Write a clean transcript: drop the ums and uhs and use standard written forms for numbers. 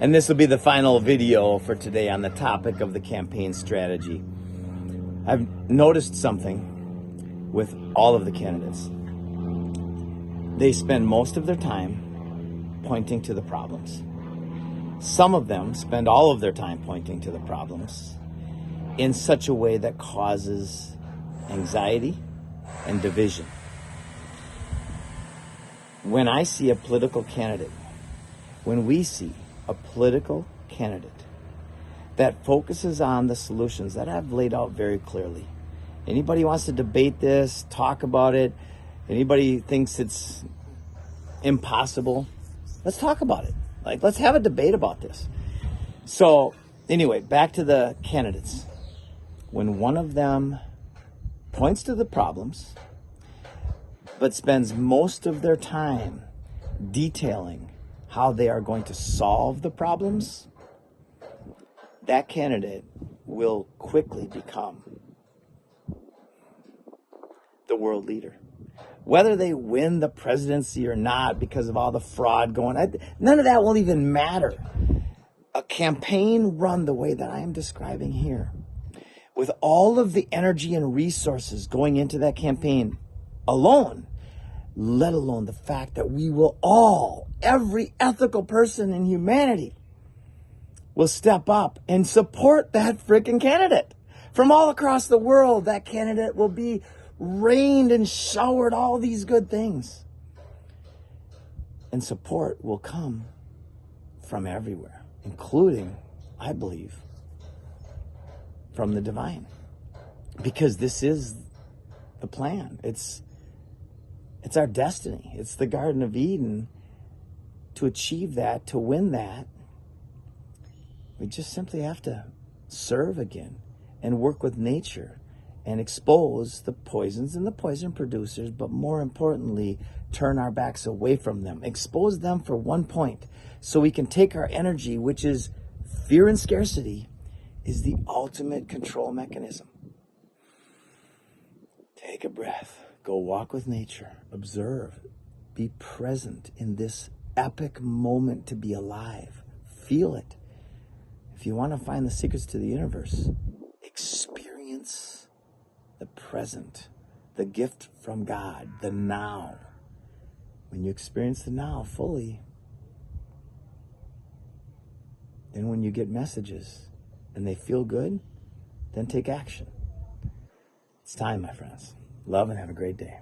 And this will be the final video for today on the topic of the campaign strategy. I've noticed something with all of the candidates. They spend most of their time pointing to the problems. Some of them spend all of their time pointing to the problems in such a way that causes anxiety and division. When I see a political candidate, when we see a political candidate that focuses on the solutions that I've laid out very clearly. Anybody wants to debate this, talk about it, anybody thinks it's impossible, let's talk about it. Let's have a debate about this. So anyway, back to the candidates. When one of them points to the problems, but spends most of their time detailing how they are going to solve the problems, that candidate will quickly become the world leader. Whether they win the presidency or not because of all the fraud going on, none of that will even matter. A campaign run the way that I am describing here, with all of the energy and resources going into that campaign alone, let alone the fact that we will all, every ethical person in humanity, will step up and support that freaking candidate. From all across the world, that candidate will be rained and showered all these good things. And support will come from everywhere, including, I believe, from the divine. Because this is the plan. It's our destiny. It's the Garden of Eden. To achieve that, to win that, we just simply have to serve again and work with nature and expose the poisons and the poison producers, but more importantly, turn our backs away from them. Expose them for one point so we can take our energy, which is fear and scarcity, is the ultimate control mechanism. Take a breath. Go walk with nature. Observe. Be present in this epic moment to be alive. Feel it. If you want to find the secrets to the universe, experience the present, the gift from God, the now. When you experience the now fully, then when you get messages and they feel good, then take action. It's time, my friends. Love and have a great day.